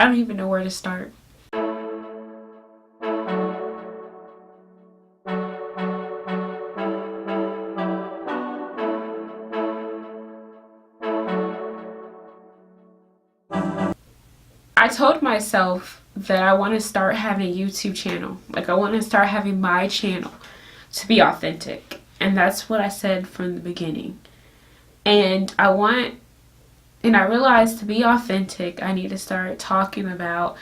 I don't even know where to start. I told myself that I want to start having a YouTube channel. Like, I want to start having my channel to be authentic. And that's what I said from the beginning. And I realized to be authentic, I need to start talking about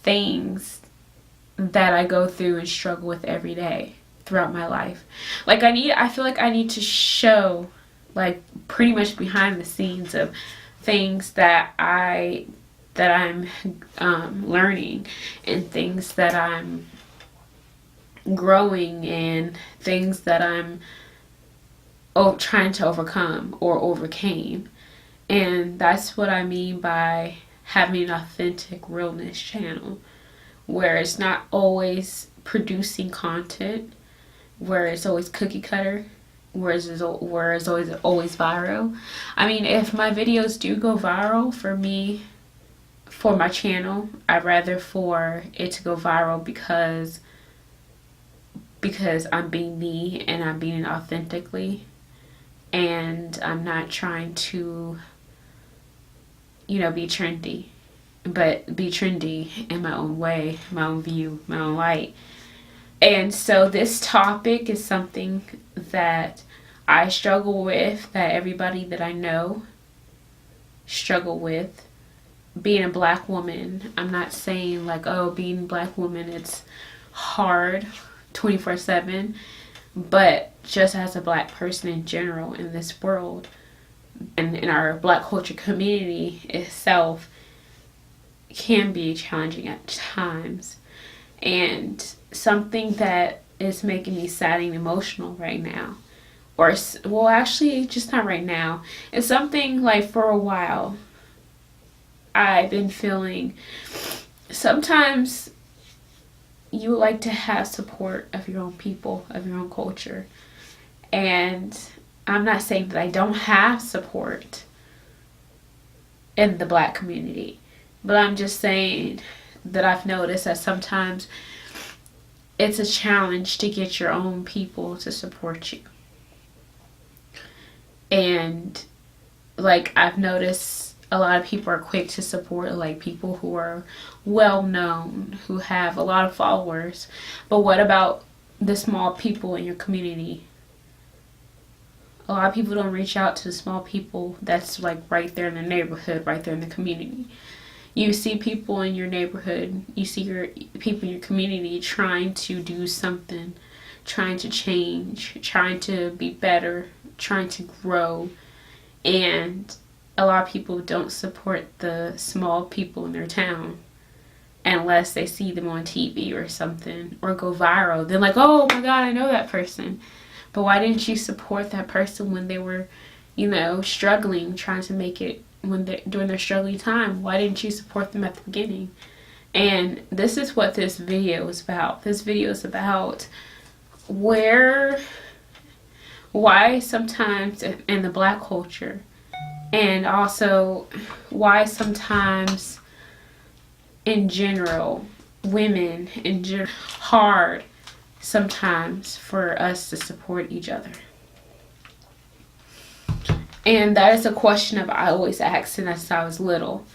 things that I go through and struggle with every day throughout my life. I feel like I need to show, like, pretty much behind the scenes of things that I'm learning, and things that I'm growing, and things that I'm trying to overcome or overcame. And that's what I mean by having an authentic realness channel, where it's not always producing content, where it's always cookie cutter, where it's always viral. I mean, if my videos do go viral for my channel, I'd rather for it to go viral because I'm being me and I'm being authentically, and I'm not trying to, be trendy, but be trendy in my own way, my own view, my own light. And so this topic is something that I struggle with, that everybody that I know struggle with. Being a black woman, I'm not saying like, oh, being a black woman, it's hard 24/7, but just as a black person in general in this world, and in our black culture community itself, can be challenging at times. And something that is making me sad and emotional right now, or, well, actually, just not right now, it's something like for a while I've been feeling. Sometimes you like to have support of your own people, of your own culture. And I'm not saying that I don't have support in the black community, but I'm just saying that I've noticed that sometimes it's a challenge to get your own people to support you. And like, I've noticed a lot of people are quick to support like people who are well known, who have a lot of followers. But what about the small people in your community? A lot of people don't reach out to the small people that's like right there in the neighborhood, right there in the community. You see people in your neighborhood, you see your people in your community trying to do something, trying to change, trying to be better, trying to grow. And a lot of people don't support the small people in their town unless they see them on TV or something, or go viral. They're like, oh my God, I know that person. But why didn't you support that person when they were, struggling, trying to make it during their struggling time? Why didn't you support them at the beginning? And this is what this video is about. This video is about why sometimes in the black culture, and also why sometimes in general, women in general, hard sometimes for us to support each other. And that is a question that I always asked since I was little,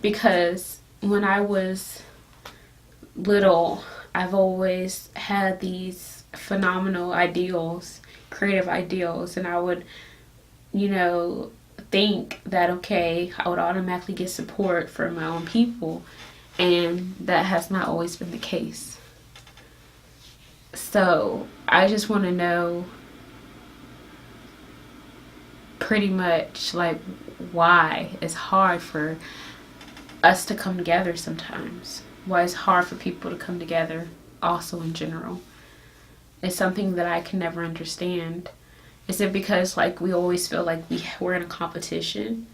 because when I was little, I've always had these phenomenal ideals, creative ideals, and I would, think that, okay, I would automatically get support from my own people, and that has not always been the case. So I just want to know pretty much like why it's hard for us to come together sometimes. Why it's hard for people to come together also in general. It's something that I can never understand. Is it because like we always feel like we're in a competition,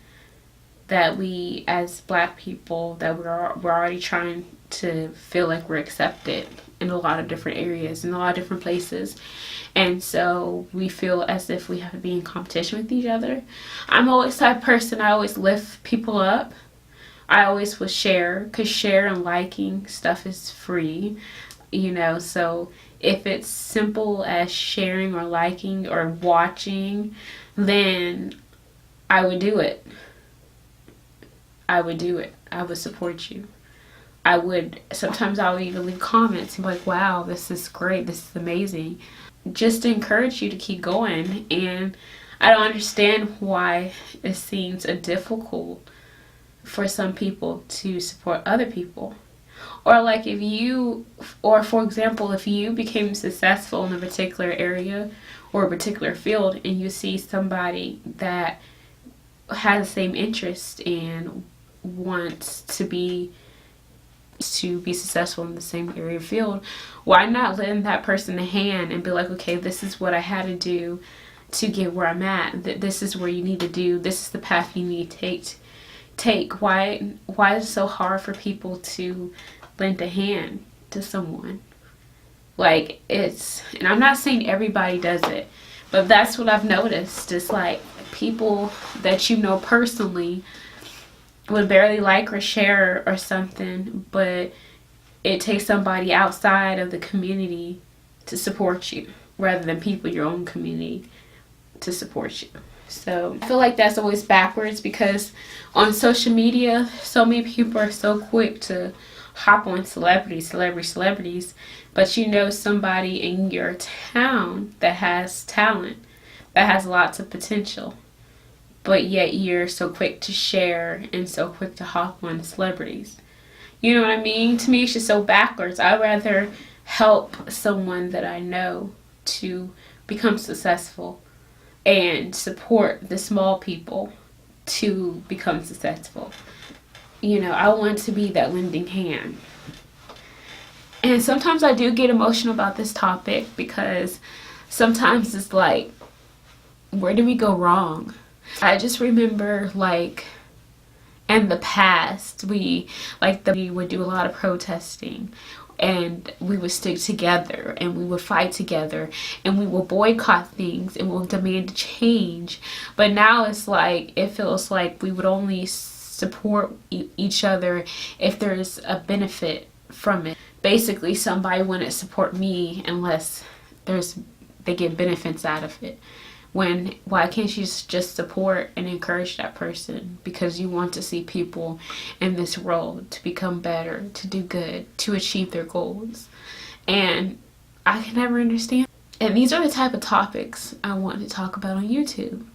that we as black people, that we're already trying to feel like we're accepted in a lot of different areas, in a lot of different places, and so we feel as if we have to be in competition with each other. I'm always the type of person, I always lift people up, I always will share, because share and liking stuff is free, so if it's simple as sharing or liking or watching, then I would do it. I would do it. I would support you. Sometimes I would even leave comments and be like, wow, this is great, this is amazing, just to encourage you to keep going. And I don't understand why it seems difficult for some people to support other people. Or like for example, if you became successful in a particular area or a particular field, and you see somebody that has the same interest and wants to be successful in the same area of field, why not lend that person a hand and be like, okay, this is what I had to do to get where I'm at. This is where you need to do. This is the path you need to take. Why is it so hard for people to lend a hand to someone? Like, and I'm not saying everybody does it, but that's what I've noticed. It's like people that you know personally would barely like or share or something, but it takes somebody outside of the community to support you rather than people in your own community to support you. So I feel like that's always backwards, because on social media, so many people are so quick to hop on celebrities, but you know somebody in your town that has talent, that has lots of potential, but yet you're so quick to share and so quick to hop on celebrities. You know what I mean? To me, it's just so backwards. I'd rather help someone that I know to become successful and support the small people to become successful. I want to be that lending hand. And sometimes I do get emotional about this topic, because sometimes it's like, where do we go wrong? I just remember, like, in the past, we would do a lot of protesting, and we would stick together, and we would fight together, and we will boycott things, and we'll demand change. But now it's like, it feels like we would only support each other if there's a benefit from it. Basically, somebody wouldn't support me unless they get benefits out of it. Why can't you just support and encourage that person because you want to see people in this world to become better, to do good, to achieve their goals? And I can never understand. And these are the type of topics I want to talk about on YouTube.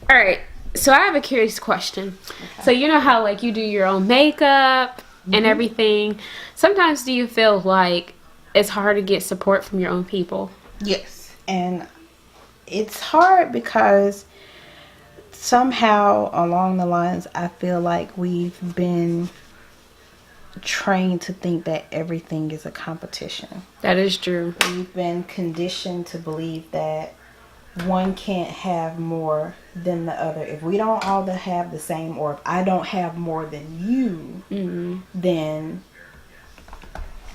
All right, so I have a curious question. Okay. So you know how like you do your own makeup and everything. Sometimes do you feel like it's hard to get support from your own people? Yes, and it's hard because somehow along the lines I feel like we've been trained to think that everything is a competition. That is true. We've been conditioned to believe that one can't have more than the other. If we don't all have the same, or if I don't have more than you, then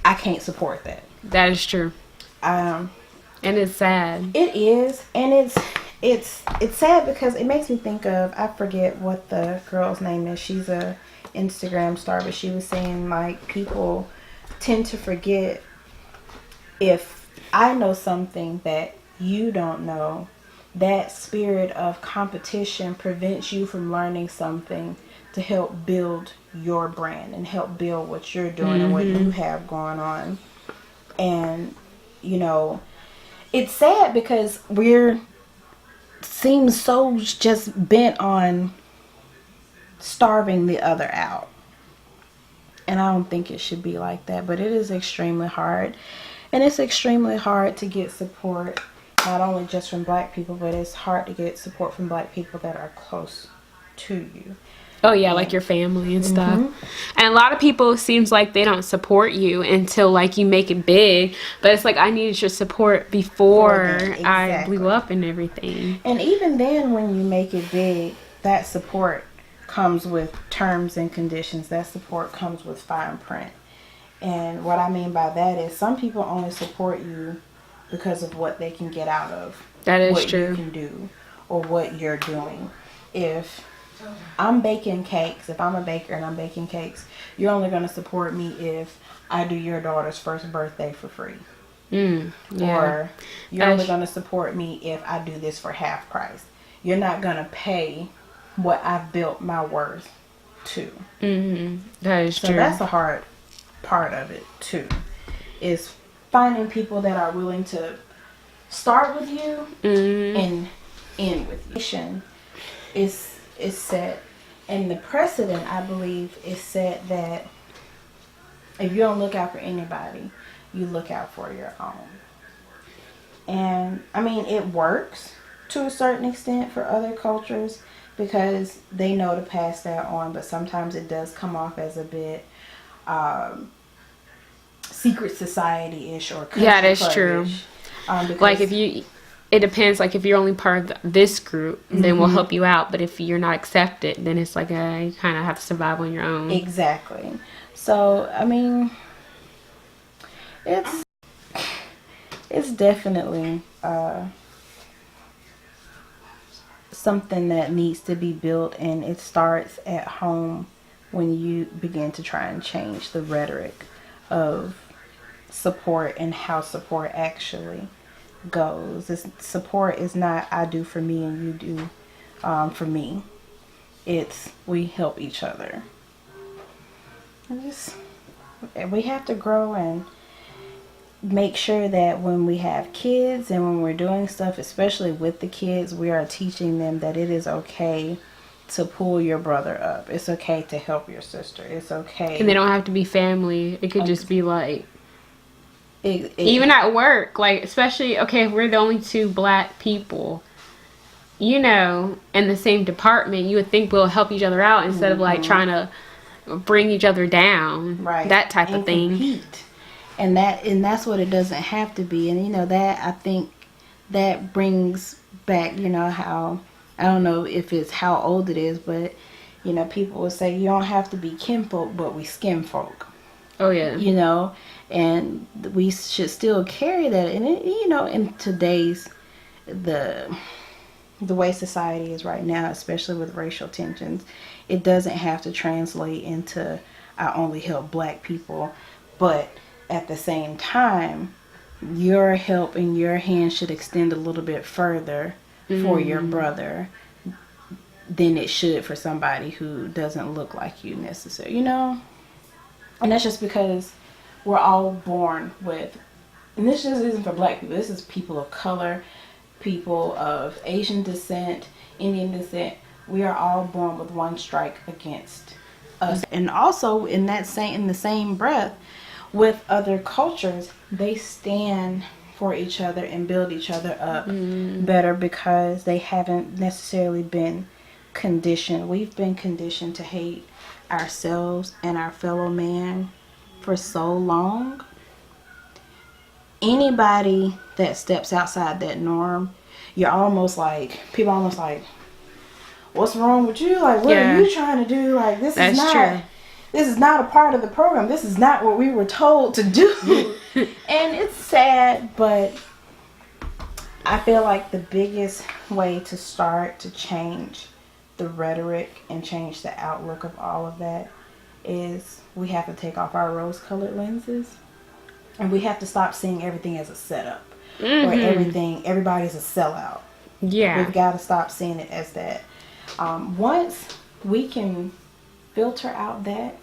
I can't support that. That is true. And it's sad. It is, and it's sad because it makes me think of, I forget what the girl's name is. She's a Instagram star, but she was saying like people tend to forget, if I know something that you don't know, that spirit of competition prevents you from learning something to help build your brand and help build what you're doing and what you have going on. And it's sad because seems so just bent on starving the other out. And I don't think it should be like that, but it is extremely hard. And it's extremely hard to get support, not only just from black people, but it's hard to get support from black people that are close to you. Oh yeah, like your family and stuff. And a lot of people, it seems like they don't support you until like you make it big. But it's like, I needed your support before I blew up and everything. And even then, when you make it big, that support comes with terms and conditions. That support comes with fine print. And what I mean by that is, some people only support you because of what they can get out of that is what true. You can do or what you're doing. If I'm baking cakes. If I'm a baker and I'm baking cakes, you're only going to support me if I do your daughter's first birthday for free. Yeah. Or you're only going to support me if I do this for half price. You're not going to pay what I've built my worth to. That is true. So that's the hard part of it too, is finding people that are willing to start with you and end with you. Is set, and the precedent, I believe, is set that if you don't look out for anybody, you look out for your own. And I mean, it works to a certain extent for other cultures because they know to pass that on, but sometimes it does come off as a bit secret society-ish or country that's true. Like it depends. Like if you're only part of this group, then we'll help you out. But if you're not accepted, then it's like you kind of have to survive on your own. Exactly. So I mean, it's definitely something that needs to be built, and it starts at home when you begin to try and change the rhetoric of support and how support actually goes. Support is not I do for me and you do for me. It's we help each other. We have to grow and make sure that when we have kids and when we're doing stuff, especially with the kids, we are teaching them that it is okay to pull your brother up. It's okay to help your sister. It's okay. And they don't have to be family. It could just be like even at work, like especially if we're the only two black people, in the same department, you would think we'll help each other out instead of like trying to bring each other down, right? That type of thing. Compete. And that's what it doesn't have to be. And that I think that brings back, how I don't know if it's how old it is, but people will say you don't have to be kinfolk, but we skin folk. Oh yeah. And we should still carry that. And in today's the way society is right now, especially with racial tensions, it doesn't have to translate into I only help black people, but at the same time, your help and your hand should extend a little bit further for your brother than it should for somebody who doesn't look like you necessarily, And that's just because we're all born with, and this just isn't for black people, this is people of color, people of Asian descent, Indian descent. We are all born with one strike against us. And also in the same breath, with other cultures, they stand for each other and build each other up better because they haven't necessarily been conditioned. We've been conditioned to hate ourselves and our fellow man for so long. Anybody that steps outside that norm, people almost like, what's wrong with you? Like, what are you trying to do? Like, this is not a part of the program. This is not what we were told to do. And it's sad, but I feel like the biggest way to start to change the rhetoric and change the outlook of all of that is we have to take off our rose-colored lenses, and we have to stop seeing everything as a setup or everybody's a sellout. Yeah, we've got to stop seeing it as that. Once we can filter out that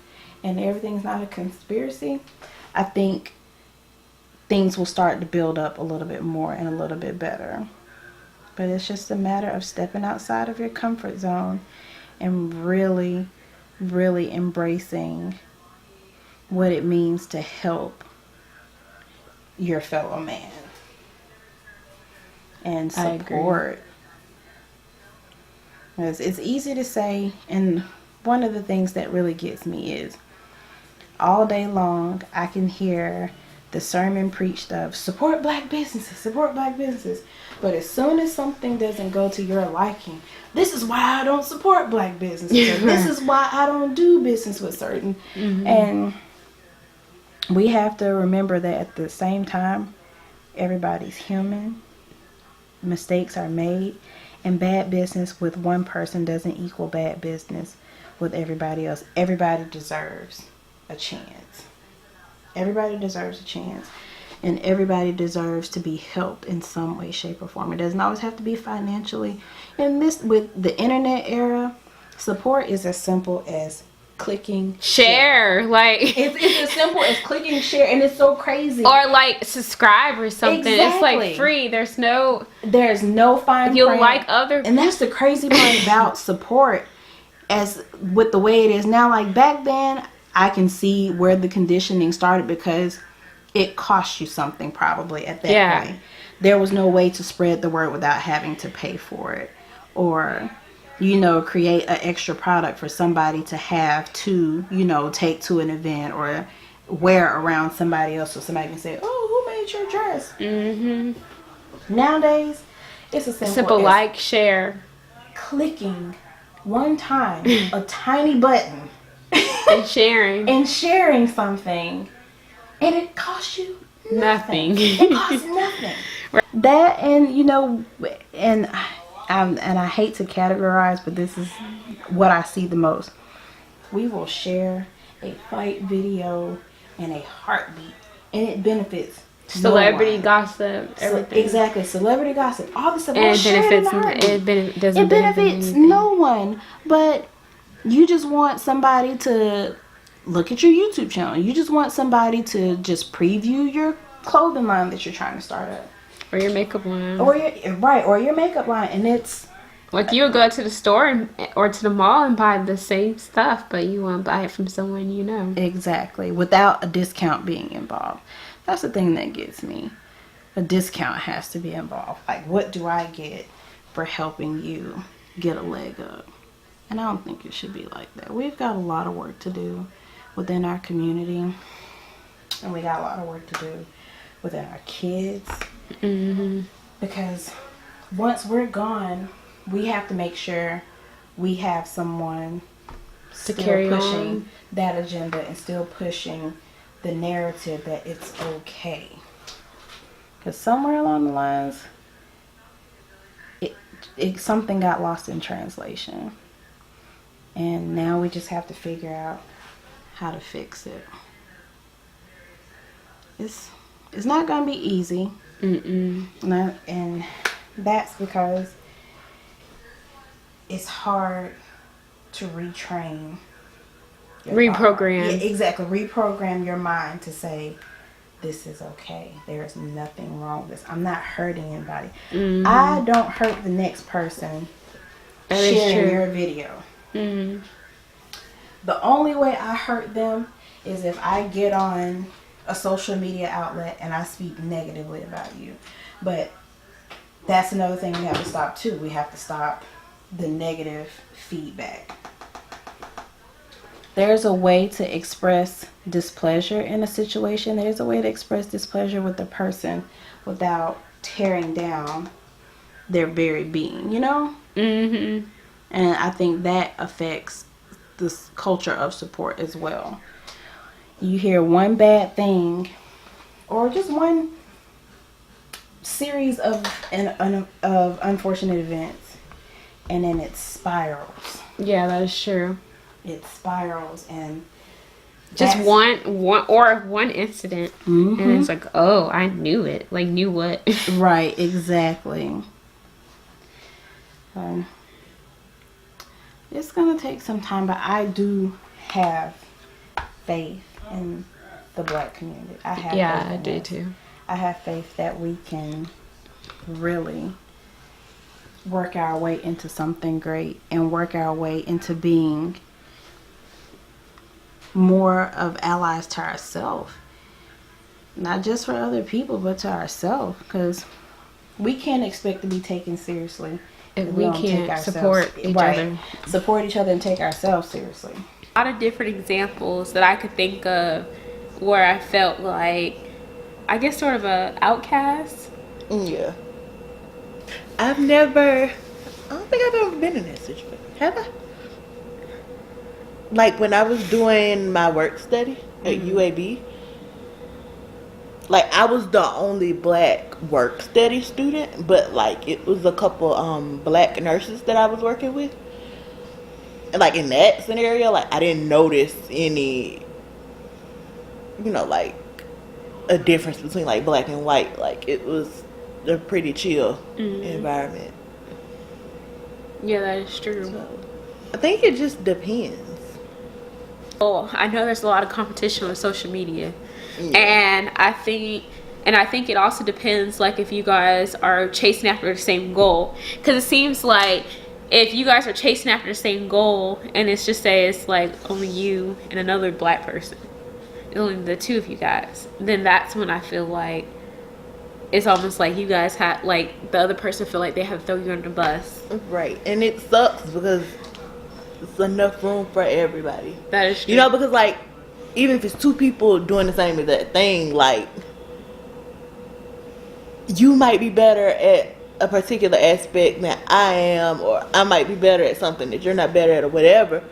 and everything's not a conspiracy, I think things will start to build up a little bit more and a little bit better. But it's just a matter of stepping outside of your comfort zone and really, really embracing what it means to help your fellow man and support. It's easy to say, and one of the things that really gets me is all day long I can hear the sermon preached of support black businesses, but as soon as something doesn't go to your liking, this is why I don't support black businesses, or this is why I don't do business with certain. And we have to remember that at the same time, everybody's human, mistakes are made, And bad business with one person doesn't equal bad business with everybody else. Everybody deserves a chance. Everybody deserves a chance. And everybody deserves to be helped in some way, shape, or form. It doesn't always have to be financially. And this, with the internet era, support is as simple as clicking share. Like it's as simple as clicking share, and it's so crazy. Or like subscribe or something. Exactly. It's like free. There's no fine you'll print. like other, and that's the crazy part about support. As with the way it is now, like back then, I can see where the conditioning started, because it cost you something probably at that point. There was no way to spread the word without having to pay for it, or create an extra product for somebody to have to take to an event or wear around somebody else, so somebody can say, oh, who made your dress? Nowadays it's a simple like, share, clicking one time a tiny button and sharing something, and it costs you nothing. It costs nothing. That, and I hate to categorize, but this is what I see the most. We will share a fight video in a heartbeat, and it benefits celebrity gossip, everything. Exactly, celebrity gossip, all the stuff. And it benefits no one, but you just want somebody to look at your YouTube channel. You just want somebody to just preview your clothing line that you're trying to start up, or your makeup line, or your makeup line. And it's like you would go to the store or to the mall and buy the same stuff, but you want to buy it from someone you know. Exactly, without a discount being involved. That's the thing that gets me. A discount has to be involved. Like, what do I get for helping you get a leg up? And I don't think it should be like that. We've got a lot of work to do within our community, and we got a lot of work to do within our kids. Because once we're gone, we have to make sure we have someone to carry pushing on that agenda and still pushing the narrative that it's okay. Because somewhere along the lines, something got lost in translation, and now we just have to figure out how to fix it. It's not gonna be easy. And that's because it's hard to reprogram. Reprogram your mind to say, this is okay. There's nothing wrong with this. I'm not hurting anybody. I don't hurt the next person sharing your video. The only way I hurt them is if I get on a social media outlet and I speak negatively about you. But that's another thing we have to stop too. We have to stop the negative feedback. There's a way to express displeasure in a situation. There's a way to express displeasure with the person without tearing down their very being, And I think that affects this culture of support as well. You hear one bad thing, or just one series of unfortunate events, and then it spirals. Yeah, that is true. It spirals, and just one incident, and it's like, oh, I knew it. Like, knew what? Right, exactly. It's gonna take some time, but I do have faith in the Black community. I do too. I have faith that we can really work our way into something great and work our way into being more of allies to ourselves. Not just for other people, but to ourselves. Because we can't expect to be taken seriously if we can't support each other. Support each other and take ourselves seriously. A lot of different examples that I could think of where I felt like, I guess, sort of a outcast. Yeah. I don't think I've ever been in that situation. Have I? Like when I was doing my work study at UAB, like I was the only black work study student, but like it was a couple black nurses that I was working with. And like in that scenario, like I didn't notice any, like a difference between like black and white. Like it was a pretty chill environment. Yeah, that is true. So, I think it just depends. Oh, I know there's a lot of competition on social media. Yeah. And I think it also depends, like, if you guys are chasing after the same goal. Because it seems like if you guys are chasing after the same goal, and it's just say it's like only you and another black person, only the two of you guys, then that's when I feel like it's almost like you guys have, like, the other person feel like they have to throw you under the bus. Right. And it sucks because it's enough room for everybody. That is true. Because like even if it's two people doing the same exact thing, like you might be better at a particular aspect than I am, or I might be better at something that you're not better at, or whatever.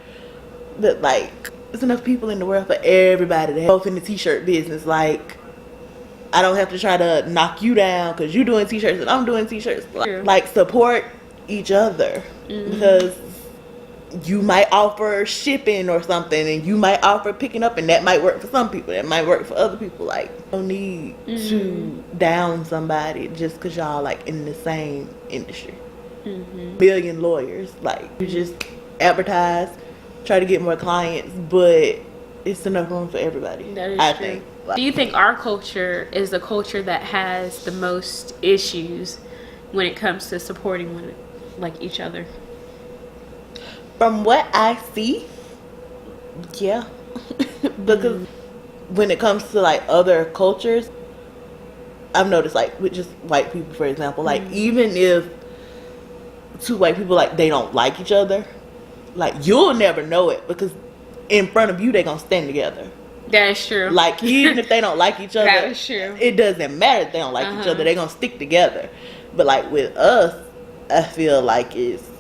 But like, there's enough people in the world for everybody to help in the t-shirt business. Like, I don't have to try to knock you down because you're doing t-shirts and I'm doing t-shirts. Like, support each other because you might offer shipping or something, and you might offer picking up, and that might work for some people. That might work for other people. Like, you don't need to down somebody just because y'all like in the same industry. Million lawyers. Like, you just advertise, try to get more clients, but it's enough room for everybody. That is I true. think. Do you think our culture is the culture that has the most issues when it comes to supporting one, like, each other? From what I see, yeah. Because when it comes to like other cultures, I've noticed like with just white people, for example, like even if two white people like they don't like each other, like you'll never know it because in front of you they're gonna stand together. That is true. Like even if they don't like each other, that is true. It doesn't matter if they don't like each other, they're gonna stick together. But like with us, I feel like it's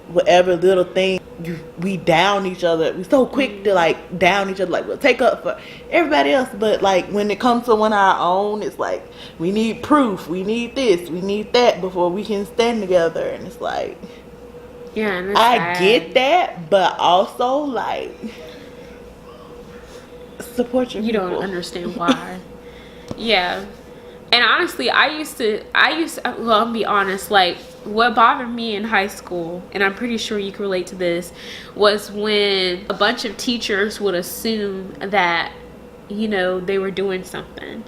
whatever little thing we down each other. We so quick to like down each other, like we'll take up for everybody else, but like when it comes to one of our own, it's like we need proof, we need this, we need that before we can stand together. And it's like, yeah, and I get that, but also like support your you people. don't understand why. Yeah. And honestly, I used to, well, I'll be honest, like, what bothered me in high school, and I'm pretty sure you can relate to this, was when a bunch of teachers would assume that, they were doing something,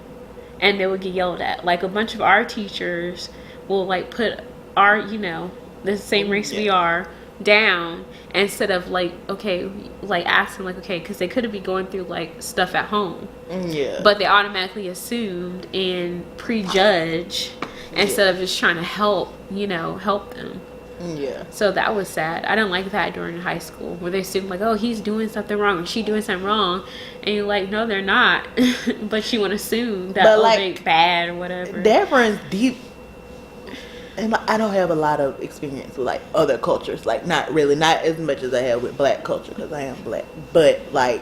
and they would get yelled at. Like, a bunch of our teachers will, like, put our, the same race we are, down, instead of, like, okay, like, asking, like, okay, because they could be going through, like, stuff at home. Yeah. But they automatically assumed and prejudge instead of just trying to help them. Yeah. So that was sad. I didn't like that during high school, where they assumed like, oh, he's doing something wrong or she's doing something wrong, and you're like, no, they're not. But you want to assume that they're bad or whatever. That runs deep. And I don't have a lot of experience with like other cultures, like not as much as I have with black culture because I am black. But like,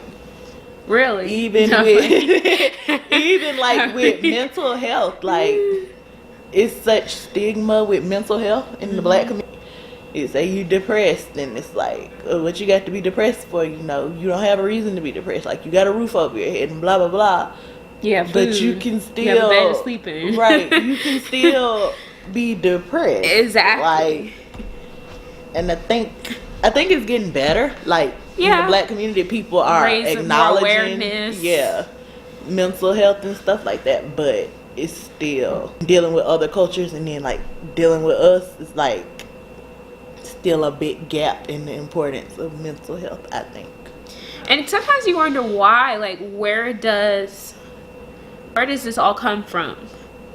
really, even with even like with mental health, like it's such stigma with mental health in the black community. You say you depressed, and it's like, what you got to be depressed for? You don't have a reason to be depressed. Like, you got a roof over your head and blah blah blah. Yeah, food. But you can still, you have a bed to sleep in. Right? You can still be depressed. Exactly. Like, and I think it's getting better. Like, in the black community, people are acknowledging, mental health and stuff like that. But it's still dealing with other cultures, and then like dealing with us. It's like still a big gap in the importance of mental health, I think. And sometimes you wonder why. Like, where does this all come from?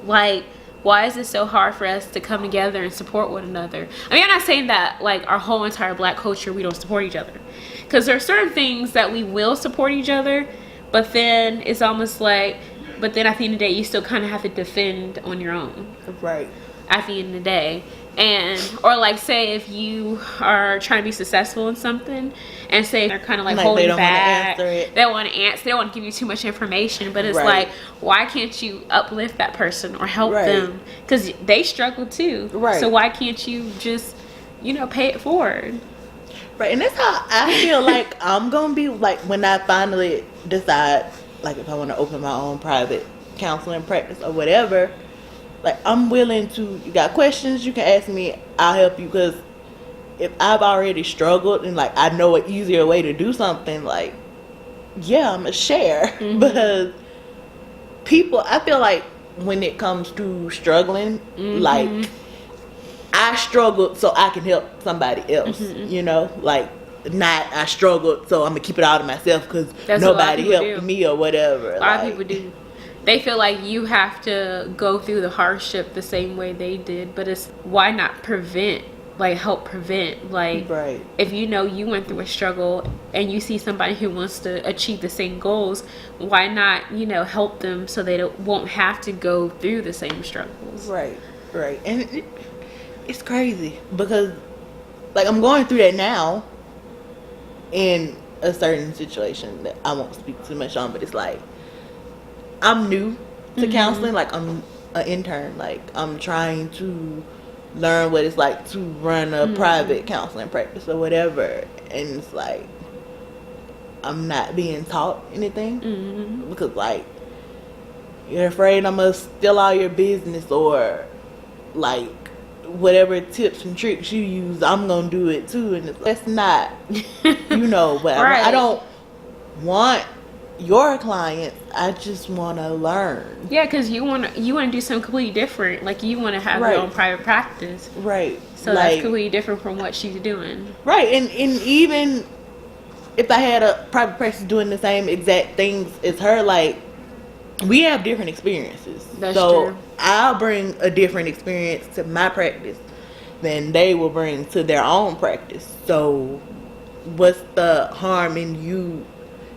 Like, why is it so hard for us to come together and support one another? I mean, I'm not saying that like our whole entire black culture we don't support each other, because there are certain things that we will support each other, but then it's almost like, but then at the end of the day you still kind of have to defend on your own, right? At the end of the day. And or like say if you are trying to be successful in something and say they're kind of like they holding don't back, want to answer it. they want to answer, they don't want to give you too much information, but it's Right. like, why can't you uplift that person or help Right. them, because they struggle too, Right. so why can't you just, you know, pay it forward? Right, and that's how I feel like I'm gonna be like when I finally decide, like if I want to open my own private counseling practice or whatever. Like I'm willing to. You got questions, you can ask me. I'll help you, because if I've already struggled and like I know an easier way to do something, like yeah, I'm gonna share. Because people, I feel like when it comes to struggling, like I struggled so I can help somebody else, you know, like not I struggled so I'm gonna keep it all to myself because nobody helped me or whatever. A lot of people do. They feel like you have to go through the hardship the same way they did, but it's why not prevent, like help prevent, like right. If you know you went through a struggle and you see somebody who wants to achieve the same goals, why not, you know, help them so they won't have to go through the same struggles. Right, and it's crazy because like I'm going through that now in a certain situation that I won't speak too much on, but it's like I'm new to counseling. Like I'm an intern. Like I'm trying to learn what it's like to run a private counseling practice or whatever, and it's like I'm not being taught anything because like you're afraid I'm gonna steal all your business, or like whatever tips and tricks you use, I'm gonna do it too, and that's not, you know. But right. I don't want your clients. I just want to learn. Yeah, because you want to do something completely different. Like you want to have your own private practice. Right. So like, that's completely different from what she's doing. Right, and even if I had a private practice doing the same exact things as her, like we have different experiences. That's true. I'll bring a different experience to my practice than they will bring to their own practice. So what's the harm in you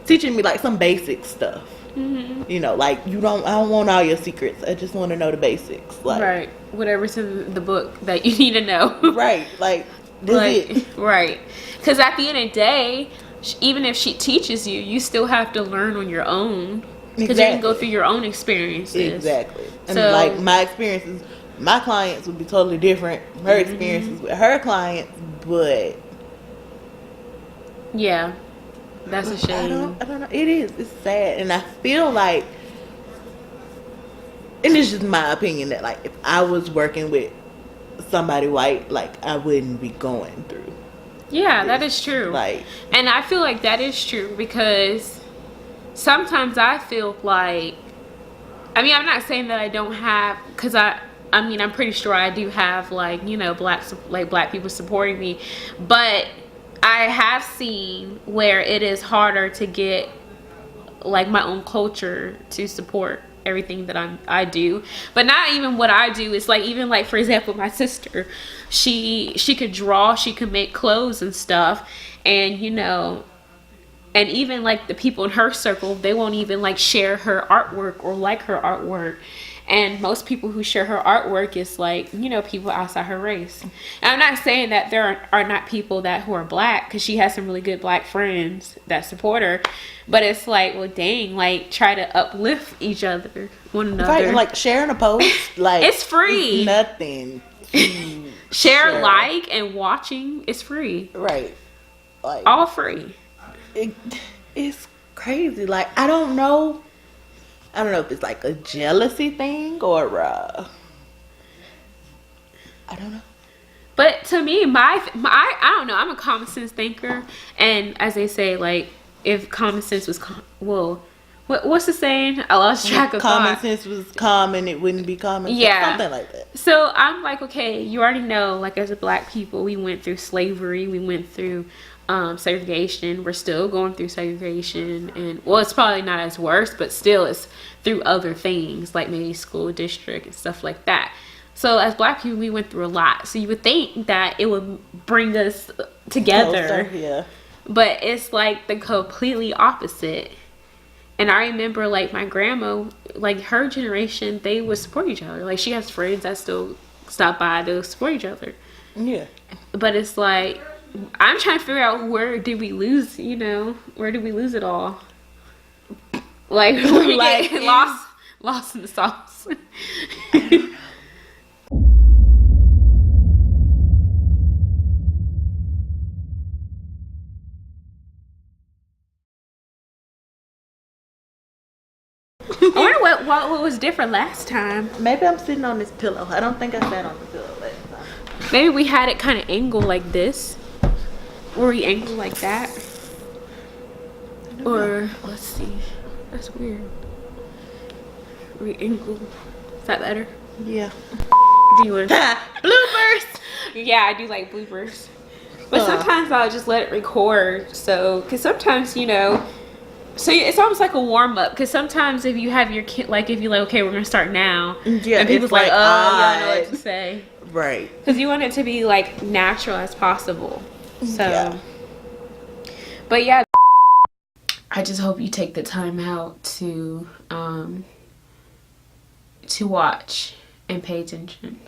teaching me like some basic stuff? You know, like I don't want all your secrets. I just want to know the basics. Like right, whatever's in the book that you need to know. Right, like it. Right, because at the end of the day, even if she teaches you, you still have to learn on your own. Because you can go through your own experiences. Exactly. And so, like my experiences, my clients would be totally different. Her experiences with her clients, but yeah, that's a shame. I don't know. It is. It's sad, and I feel like, and it's just my opinion that like if I was working with somebody white, like I wouldn't be going through. Yeah, that is true. Like, and I feel like that is true because sometimes I feel like, I mean, I'm not saying that I don't have, because I mean, I'm pretty sure I do have, like, you know, black people supporting me, but I have seen where it is harder to get, like, my own culture to support everything that I do. But not even what I do. It's like, even like, for example, my sister, she could draw, she could make clothes and stuff, and, you know, and even like the people in her circle, they won't even like share her artwork or like her artwork. And most people who share her artwork is like, you know, people outside her race. And I'm not saying that there are not people who are black, because she has some really good black friends that support her. But it's like, well, dang, like try to uplift each other, one another. Right, like sharing a post, like it's free. It's nothing. Share, like, and watching is free. Right, like all free. It's crazy. Like I don't know if it's like a jealousy thing or I don't know. But to me, I don't know. I'm a common sense thinker, and as they say, like if common sense was what's the saying? I lost track of common thought. sense was common, it wouldn't be common. Yeah, something like that. So I'm like, okay, you already know. Like as a black people, we went through slavery. We went through segregation. We're still going through segregation, and well, it's probably not as worse, but still it's through other things like maybe school district and stuff like that. So as black people, we went through a lot. So you would think that it would bring us together. Yeah. But it's like the completely opposite. And I remember like my grandma, like her generation, they would support each other. Like she has friends that still stop by to support each other. Yeah. But it's like, I'm trying to figure out, where did we lose, where did we lose it all? Like, we Like get lost in the sauce. I wonder what was different last time. Maybe I'm sitting on this pillow. I don't think I sat on the pillow last time. Maybe we had it kind of angled like this. Or we angled like that. Or, let's see. That's weird. We angled. Is that better? Yeah. Do you want to... Bloopers! Yeah, I do like bloopers. But sometimes I'll just let it record. So, because sometimes, so it's almost like a warm up. Because sometimes if you have your kid, like if you're like, okay, we're going to start now. Yeah, and people's like, oh, I don't know what to say. Right. Because you want it to be like natural as possible. So, yeah. But yeah. I just hope you take the time out to watch and pay attention.